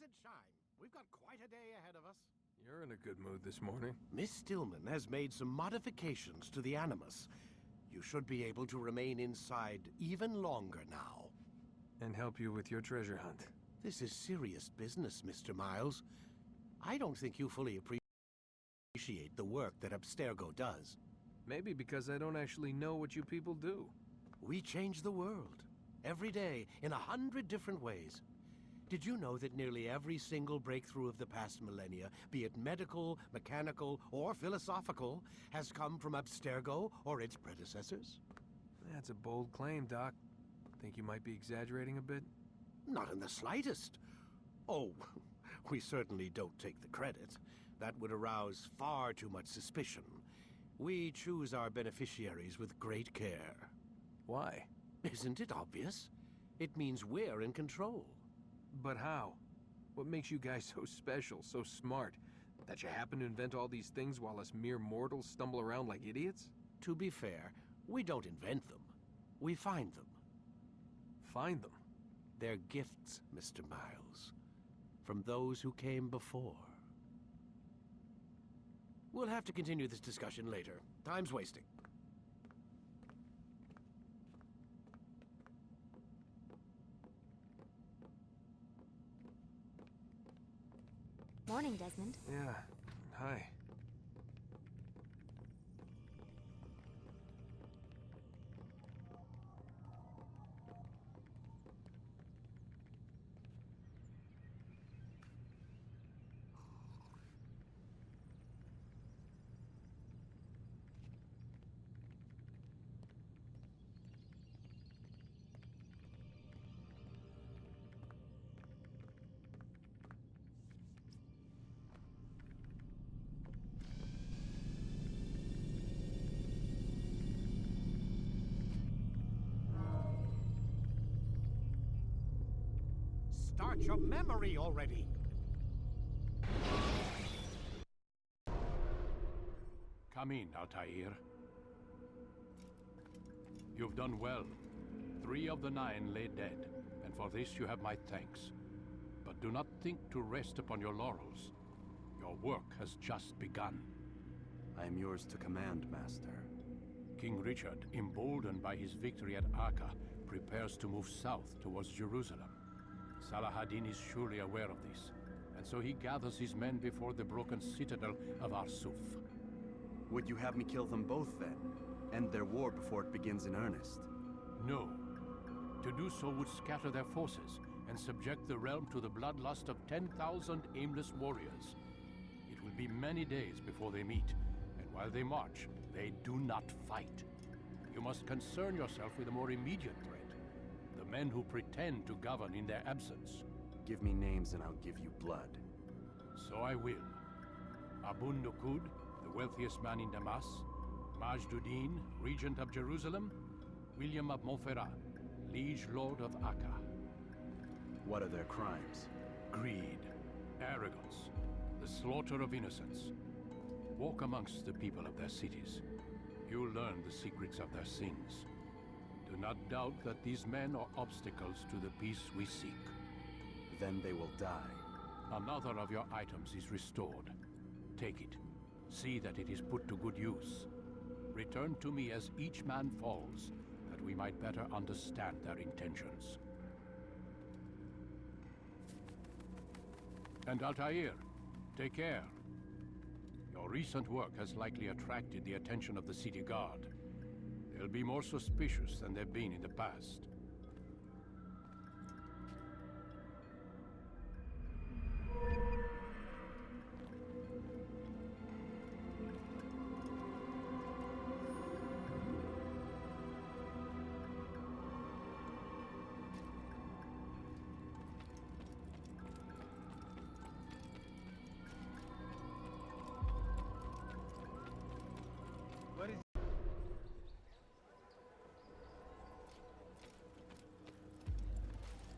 and shine. We've got quite a day ahead of us. You're in a good mood this morning. Miss Stillman has made some modifications to the Animus. You should be able to remain inside even longer now. And help you with your treasure hunt. This is serious business, Mr. Miles. I don't think you fully appreciate the work that Abstergo does. Maybe because I don't actually know what you people do. We change the world. Every day, in 100 different ways. Did you know that nearly every single breakthrough of the past millennia, be it medical, mechanical, or philosophical, has come from Abstergo or its predecessors? That's a bold claim, Doc. Think you might be exaggerating a bit? Not in the slightest. Oh, we certainly don't take the credit. That would arouse far too much suspicion. We choose our beneficiaries with great care. Why? Isn't it obvious? It means we're in control. But how? What makes you guys so special, so smart? That you happen to invent all these things while us mere mortals stumble around like idiots? To be fair, we don't invent them. We find them. Find them? They're gifts, Mr. Miles, from those who came before. We'll have to continue this discussion later. Time's wasting. Morning, Desmond. Yeah. Hi. Start your memory already! Come in, Altaïr. You've done well. 3 of the 9 lay dead, and for this you have my thanks. But do not think to rest upon your laurels. Your work has just begun. I am yours to command, Master. King Richard, emboldened by his victory at Acre, prepares to move south towards Jerusalem. Saladin is surely aware of this, and so he gathers his men before the broken citadel of Arsuf. Would you have me kill them both then? End their war before it begins in earnest? No. To do so would scatter their forces and subject the realm to the bloodlust of 10,000 aimless warriors. It will be many days before they meet, and while they march, they do not fight. You must concern yourself with a more immediate threat. The men who pretend to govern in their absence. Give me names and I'll give you blood. So I will. Abun Nukud, the wealthiest man in Damas. Majduddin, regent of Jerusalem. William of Montferrat, liege lord of Acre. What are their crimes? Greed, arrogance, the slaughter of innocents. Walk amongst the people of their cities. You'll learn the secrets of their sins. Do not doubt that these men are obstacles to the peace we seek. Then they will die. Another of your items is restored. Take it. See that it is put to good use. Return to me as each man falls, that we might better understand their intentions. And Altaïr, take care. Your recent work has likely attracted the attention of the city guard. They'll be more suspicious than they've been in the past.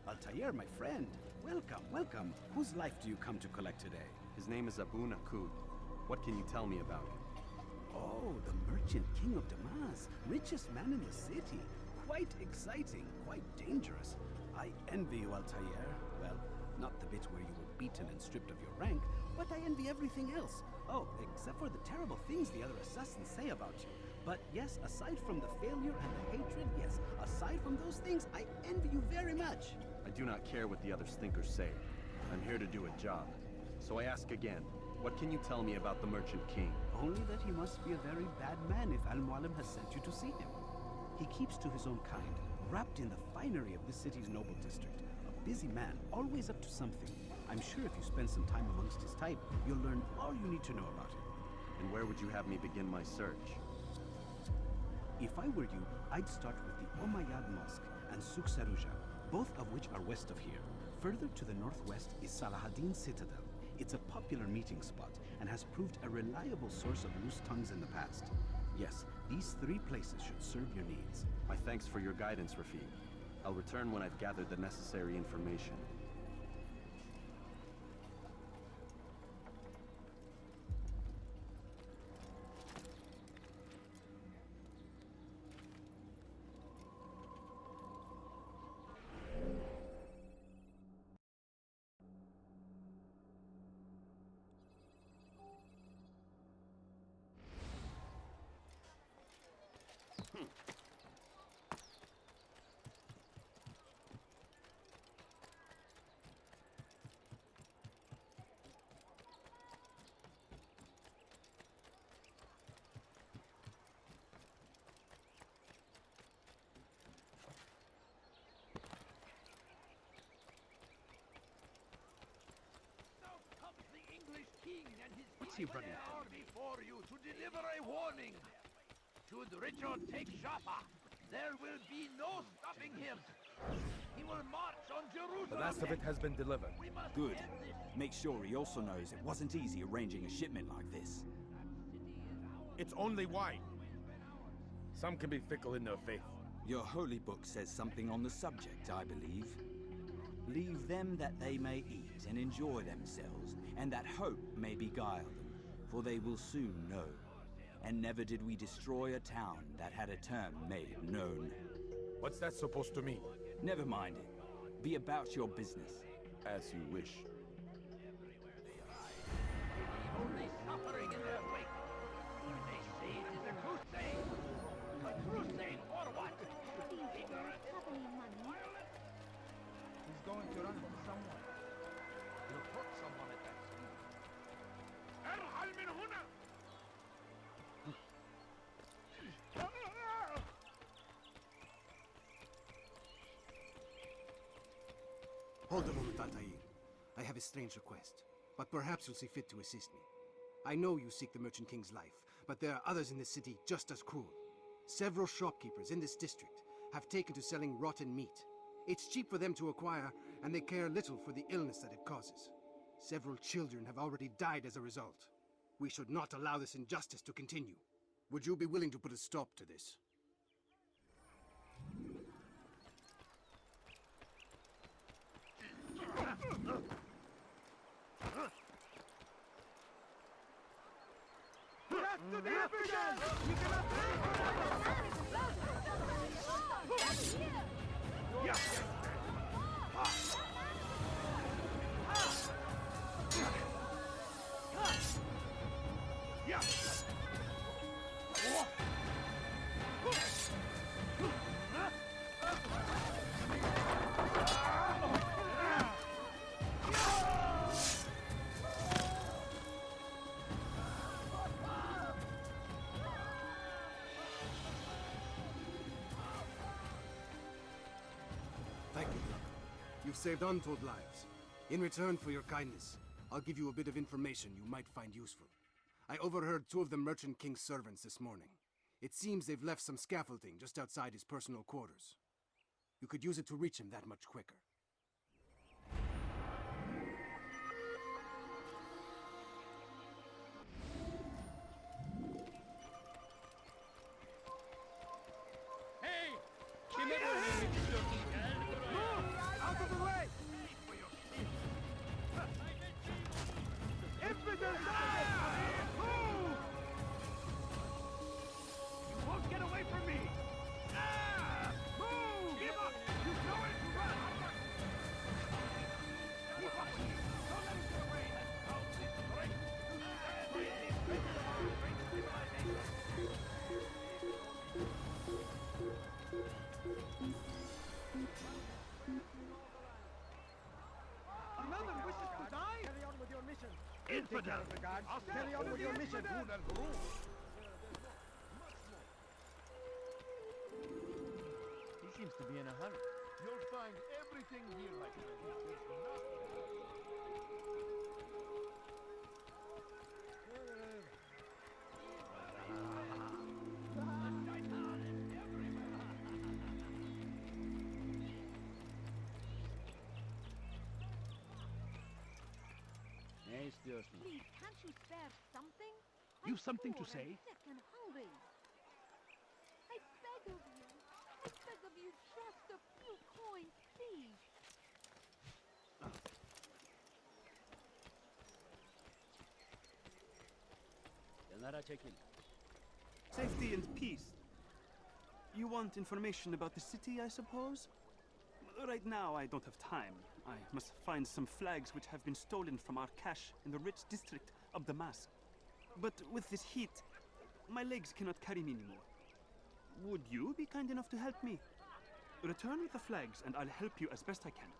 Altaïr, my friend. Welcome, welcome. Whose life do you come to collect today? His name is Abu Nakud. What can you tell me about him? Oh, the merchant king of Damas. Richest man in the city. Quite exciting, quite dangerous. I envy you, Altaïr. Well, not the bit where you were beaten and stripped of your rank, but I envy everything else. Oh, except for the terrible things the other assassins say about you. But yes, aside from the failure and the hatred, yes, aside from those things, I envy you very much. I do not care what the other stinkers say. I'm here to do a job. So I ask again, what can you tell me about the Merchant King? Only that he must be a very bad man if Al-Mualim has sent you to see him. He keeps to his own kind, wrapped in the finery of this city's noble district. A busy man, always up to something. I'm sure if you spend some time amongst his type, you'll learn all you need to know about him. And where would you have me begin my search? If I were you, I'd start with the Umayyad Mosque and Souq Saruja, both of which are west of here. Further to the northwest is Salahuddin's Citadel. It's a popular meeting spot and has proved a reliable source of loose tongues in the past. Yes, these 3 places should serve your needs. My thanks for your guidance, Rafiq. I'll return when I've gathered the necessary information. What's he running from? Before you to deliver a warning. Should Richard take Jaffa, there will be no stopping him. He will march on Jerusalem. The last of it has been delivered. Good. Make sure he also knows it wasn't easy arranging a shipment like this. It's only wine. Some can be fickle in their faith. Your holy book says something on the subject, I believe. Leave them that they may eat and enjoy themselves, and that hope may beguile them, for they will soon know. And never did we destroy a town that had a term made known. What's that supposed to mean? Never mind it. Be about your business. As you wish. Only suffering in their wake. They say it is a crusade. A crusade for what? Ignorance. He's going to run into someone. He'll hurt someone at that speed. ارحل من هنا! Hold a moment, Altaïr. I have a strange request, but perhaps you'll see fit to assist me. I know you seek the Merchant King's life, but there are others in this city just as cruel. Several shopkeepers in this district have taken to selling rotten meat. It's cheap for them to acquire, and they care little for the illness that it causes. Several children have already died as a result. We should not allow this injustice to continue. Would you be willing to put a stop to this? Thank you, brother. You've saved untold lives. In return for your kindness, I'll give you a bit of information you might find useful. I overheard 2 of the Merchant King's servants this morning. It seems they've left some scaffolding just outside his personal quarters. You could use it to reach him that much quicker. Out of the way! Infidels! Move! You won't get away from me! Move! Give up! You know it to run! infidel! I'll carry on with your mission, Bruder Guru! He seems to be in a hurry. You'll find everything here, my friend. There's nothing. Please, can't you spare something? You've I'm something poor to say? and sick and hungry. I beg of you. I beg of you just a few coins, please. Safety and peace. You want information about the city, I suppose? Right now, I don't have time. I must find some flags which have been stolen from our cache in the rich district of Damascus. But with this heat, my legs cannot carry me anymore. Would you be kind enough to help me? Return with the flags, and I'll help you as best I can.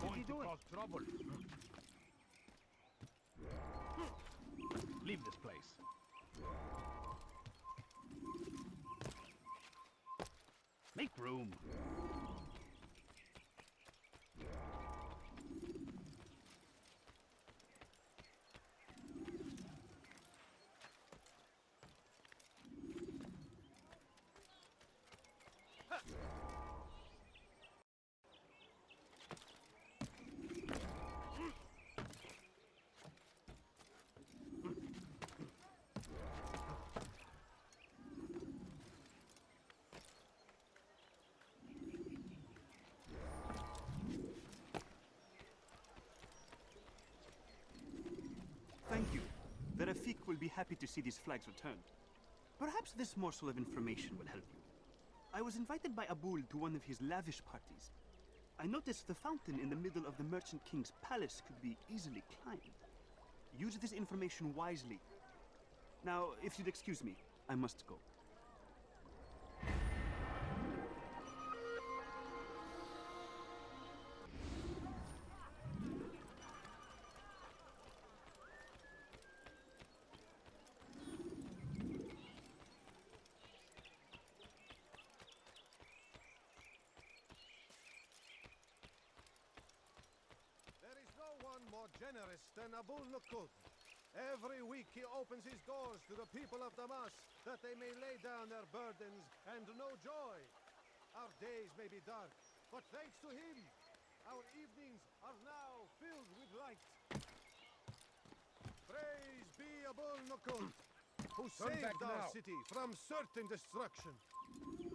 Going to cause trouble. Leave this place. Make room. Thank you. The Rafiq will be happy to see these flags returned. Perhaps this morsel of information will help you. I was invited by Abul to one of his lavish parties. I noticed the fountain in the middle of the Merchant King's palace could be easily climbed. Use this information wisely. Now, if you'd excuse me, I must go. Generous than Abul Nukud. Every week he opens his doors to the people of Damas that they may lay down their burdens and know joy. Our days may be dark, but thanks to him, our evenings are now filled with light. Praise be Abul Nukud, who saved our city from certain destruction.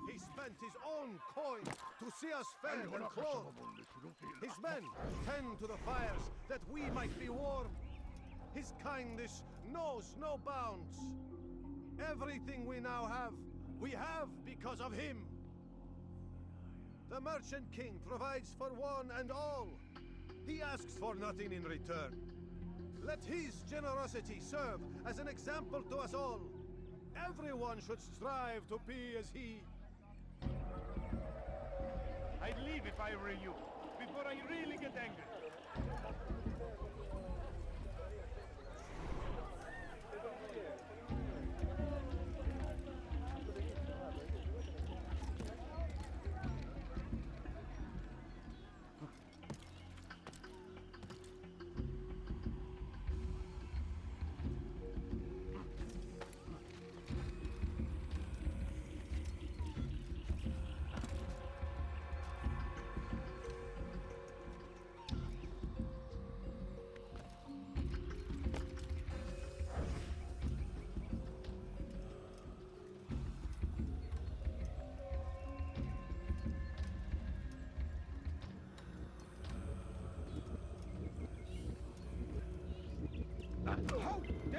He spent his own coin to see us fed and clothed. His men tend to the fires that we might be warm. His kindness knows no bounds. Everything we now have, we have because of him. The Merchant King provides for one and all. He asks for nothing in return. Let his generosity serve as an example to us all. Everyone should strive to be as he. I'd leave if I were you, before I really get angry.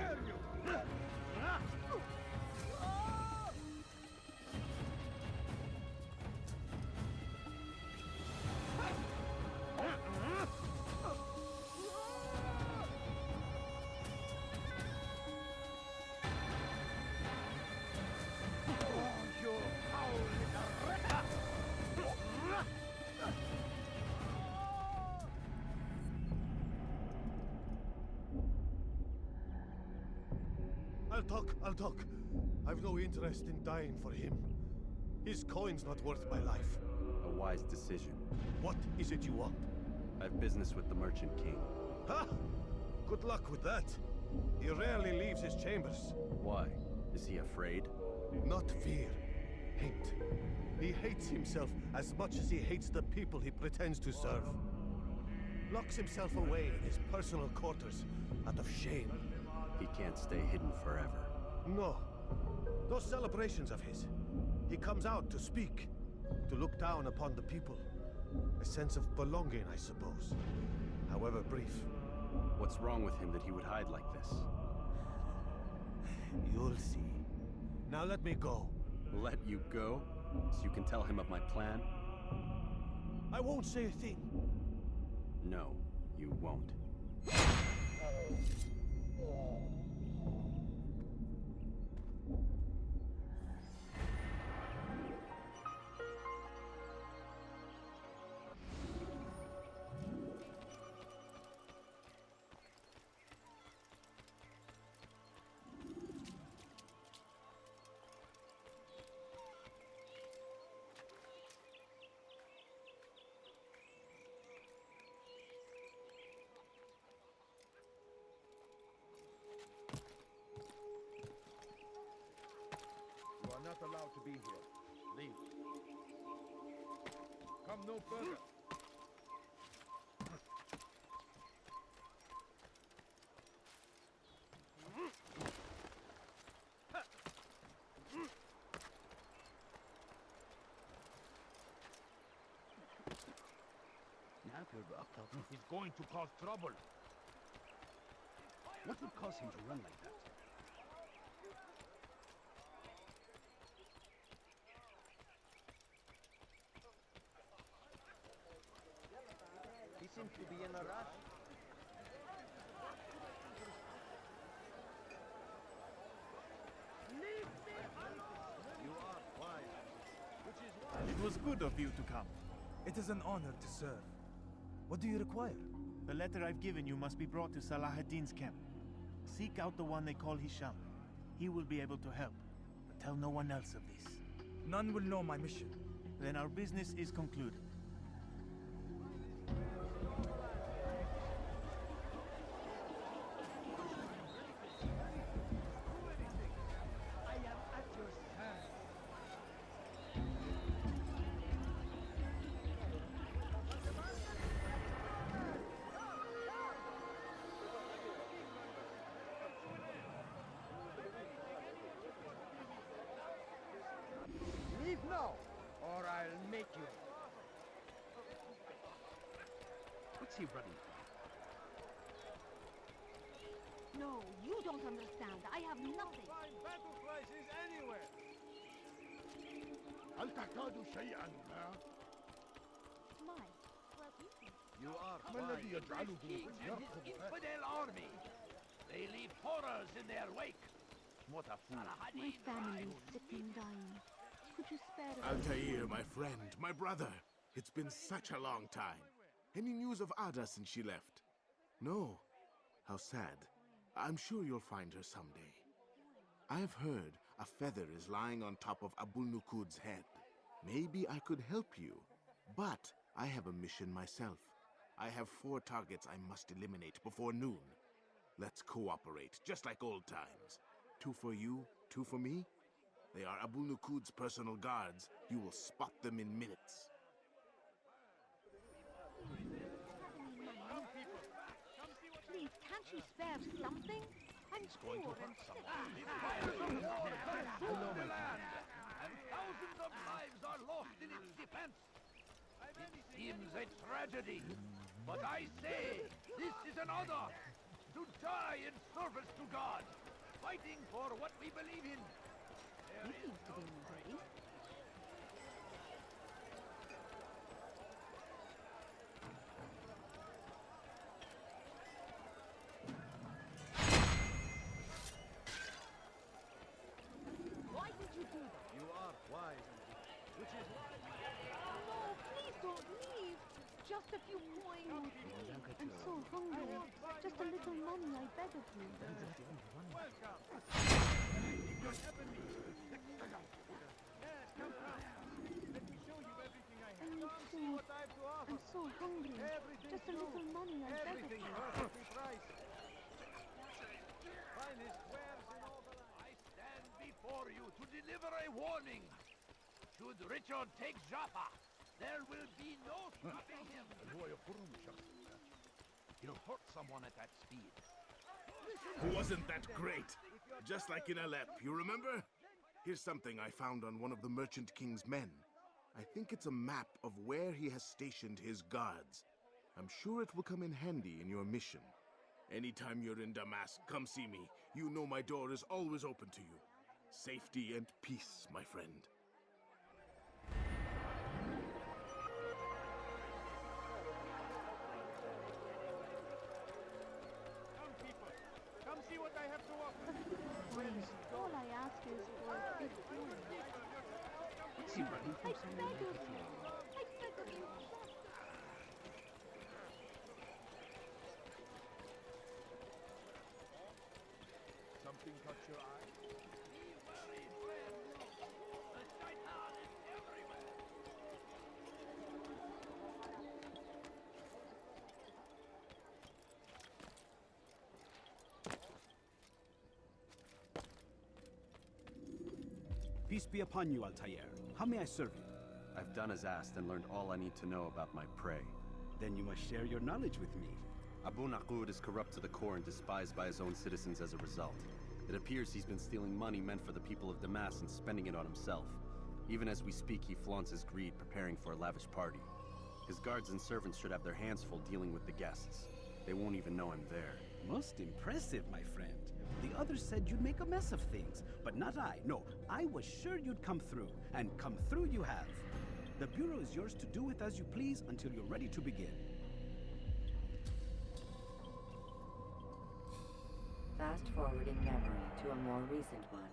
dare you? I'll talk. I've no interest in dying for him. His coin's not worth my life. A wise decision. What is it you want? I have business with the Merchant King. Ha! Good luck with that. He rarely leaves his chambers. Why? Is he afraid? Not fear. Hate. He hates himself as much as he hates the people he pretends to serve. Locks himself away in his personal quarters out of shame. He can't stay hidden forever. No. Those celebrations of his. He comes out to speak, to look down upon the people. A sense of belonging, I suppose. However brief. What's wrong with him that he would hide like this? You'll see. Now let me go. Let you go? So you can tell him of my plan? I won't say a thing. No, you won't. You are not allowed to be here. Leave. Come no further. He's going to cause trouble. What would cause him to run like that? He seems to be in a rush. Leave me alone! You are quiet. Which is why... It was good of you to come. It is an honor to serve. What do you require? The letter I've given you must be brought to Salah ad-Din's camp. Seek out the one they call Hisham. He will be able to help, but tell no one else of this. None will know my mission. Then our business is concluded. I am at your side. Leave now, or I'll make you. What's he running from? No, you don't understand. I have nothing. Find battle prices anywhere. هل تحتاج شيئا ما؟ Miles, where have you been? You are ما الذي يجعله يركض infidel army? They leave horrors in their wake. What a fool. My family is sick and dying. Could you spare us? Altaïr, my friend, my brother. It's been such a long time. Any news of Ada since she left? No. How sad. I'm sure you'll find her someday. I've heard a feather is lying on top of Abul Nukud's head. Maybe I could help you. But I have a mission myself. I have 4 targets I must eliminate before noon. Let's cooperate, just like old times. 2 for you, 2 for me. They are Abul Nukud's personal guards. You will spot them in minutes. Please, can't you spare something? I'm poor and sick. The land, and thousands of lives are lost in its defense. It seems a tragedy, but I say this is an order. to die in service to God, fighting for what we believe in. There is no break. Why did you do that? You are wise, which is why No, please don't leave. Just a few coins. I'm so hungry. Just a little money, I beg of you. Welcome. Yes, come round. Let me show you everything I have. I need Come see food. what I have to offer. I'm so hungry. Everything Just a little money, I beg of Everything you. perfectly priced. Finest wares in all the land. I stand before you to deliver a warning. Should Richard take Jaffa, there will be no stopping him. He'll hurt someone at that speed. Wasn't that great? Just like in Alep, you remember? Here's something I found on one of the Merchant King's men. I think it's a map of where he has stationed his guards. I'm sure it will come in handy in your mission. Anytime you're in Damascus, come see me. You know my door is always open to you. Safety and peace, my friend. Come, people. Come see what I have to offer. Please, all I ask is for a big coin. Is he running I from beg someone? of you. I beg of you. Something caught your eye? Be wary, friend. The shaitan is everywhere. Peace be upon you, Altaïr. How may I serve you? I've done as asked and learned all I need to know about my prey. Then you must share your knowledge with me. Abu Naqud is corrupt to the core and despised by his own citizens as a result. It appears he's been stealing money meant for the people of Damascus and spending it on himself. Even as we speak, he flaunts his greed, preparing for a lavish party. His guards and servants should have their hands full dealing with the guests. They won't even know I'm there. Most impressive, my friend. The others said you'd make a mess of things, but not I. No, I was sure you'd come through, and come through you have. The Bureau is yours to do with as you please until you're ready to begin. Fast forwarding memory to a more recent one.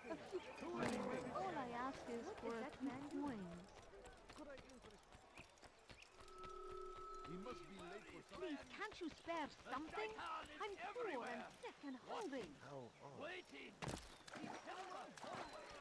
A few coins. All I ask is for a few coins. He must be late for something. Please, can't you spare something? I'm poor and sick and hungry. Waiting. He's telling us always.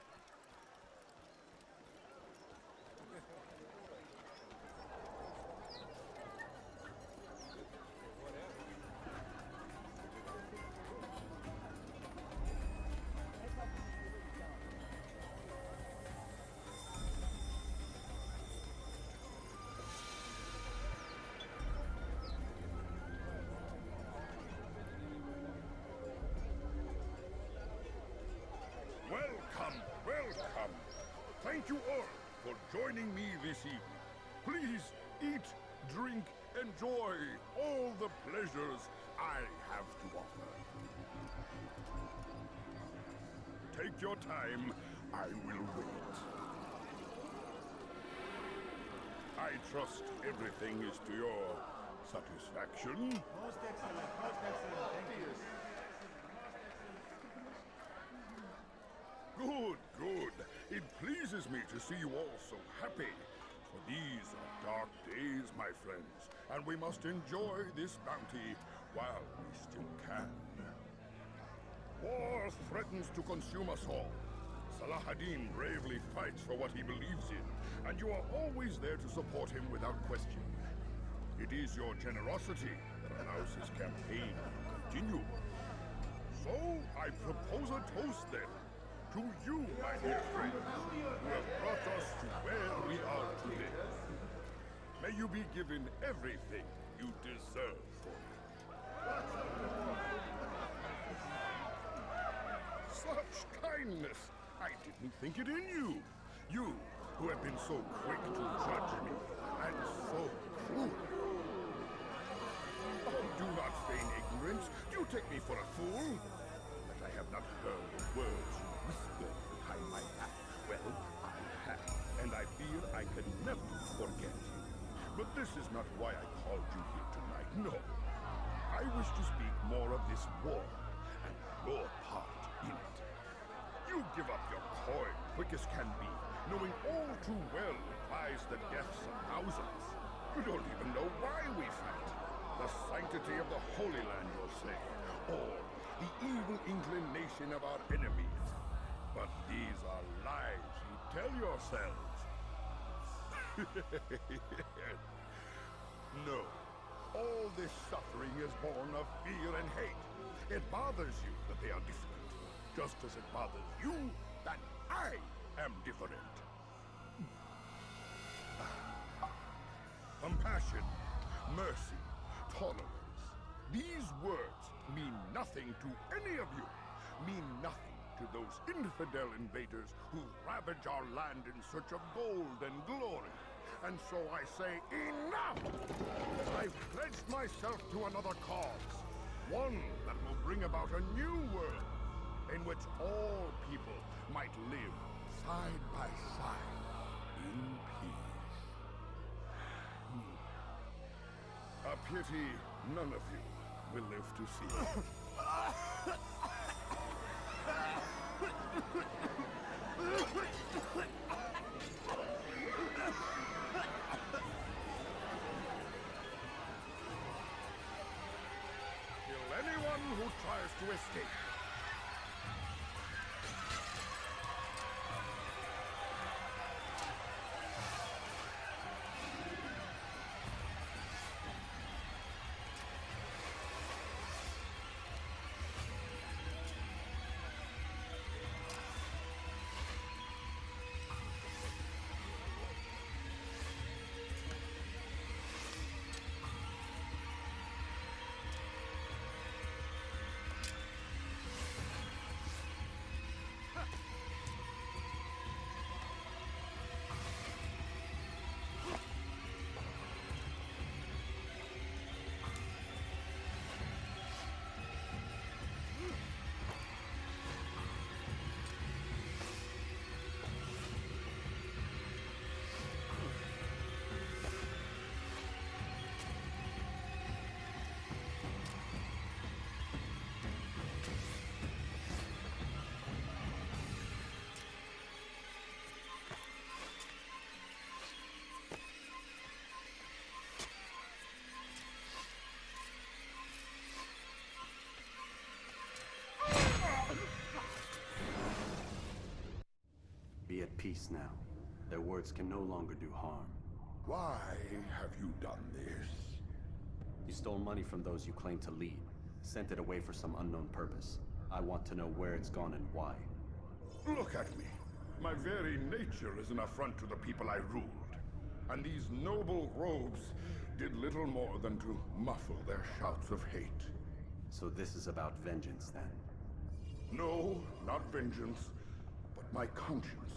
Welcome, welcome. Thank you all for joining me this evening. Please eat, drink, enjoy all the pleasures I have to offer. Take your time. I will wait. I trust everything is to your satisfaction. Most excellent, thank you. Good, good. It pleases me to see you all so happy. For these are dark days, my friends, and we must enjoy this bounty while we still can. War threatens to consume us all. Salah-ad-Din bravely fights for what he believes in, and you are always there to support him without question. It is your generosity that allows his campaign to continue. So, I propose a toast then, to you, my dear friends, who have brought us to where we are today. May you be given everything you deserve for it. Such kindness! I didn't think it in you. You, who have been so quick to judge me, and so cruel. Oh, do not feign ignorance. You take me for a fool. That I have not heard the words you whispered behind my back. Well, I have, and I fear I can never forget. But this is not why I called you here tonight, no. I wish to speak more of this war, and your part in it. You give up your coin quick as can be, knowing all too well it lies the deaths of thousands. You don't even know why we fight. The sanctity of the Holy Land, you'll say, or the evil inclination of our enemies. But these are lies you tell yourselves. No, all this suffering is born of fear and hate. It bothers you that they are different, just as it bothers you that I am different. Compassion, mercy, tolerance. These words mean nothing to any of you, mean nothing to those infidel invaders who ravage our land in search of gold and glory. And so I say, enough! I've pledged myself to another cause, one that will bring about a new world, in which all people might live side by side in peace. A pity none of you will live to see it. Kill anyone who tries to escape. Be at peace now. Their words can no longer do harm. Why have you done this? You stole money from those you claim to lead, sent it away for some unknown purpose. I want to know where it's gone and why. Look at me. My very nature is an affront to the people I ruled. And these noble robes did little more than to muffle their shouts of hate. So this is about vengeance, then? No, not vengeance, but my conscience.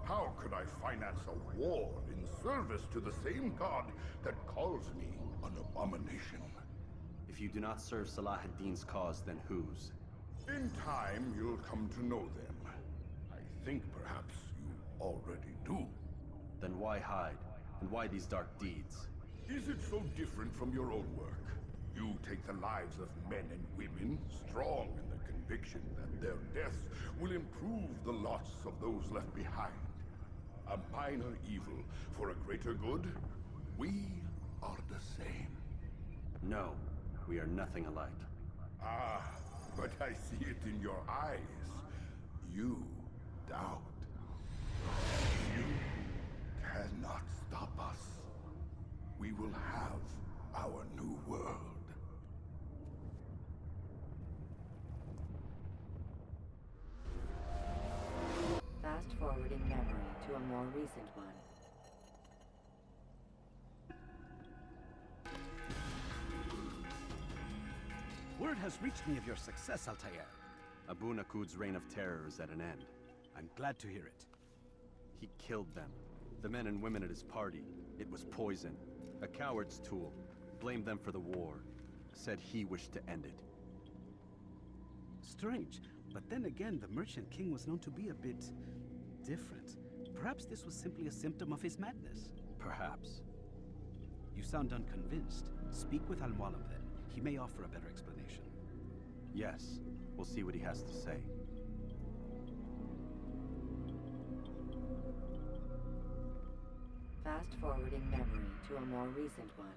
How could I finance a war in service to the same god that calls me an abomination? If you do not serve Salah-ad-Din's cause, then whose? In time, you'll come to know them. I think perhaps you already do. Then why hide? And why these dark deeds? Is it so different from your own work? You take the lives of men and women, strong in the conviction that their deaths will improve the lots of those left behind. a minor evil for a greater good? We are the same. No, we are nothing alike. Ah, but I see it in your eyes. You doubt. You cannot stop us. We will have our new world. Fast forward in memory to a more recent one. Word has reached me of your success, Altaïr. Abu Nakud's reign of terror is at an end. I'm glad to hear it. He killed them. The men and women at his party. It was poison. A coward's tool. Blamed them for the war. Said he wished to end it. Strange, but then again, the Merchant King was known to be a bit different. Perhaps this was simply a symptom of his madness. Perhaps. You sound unconvinced. Speak with Al-Mualim then. He may offer a better explanation. Yes. We'll see what he has to say. Fast forward in memory to a more recent one.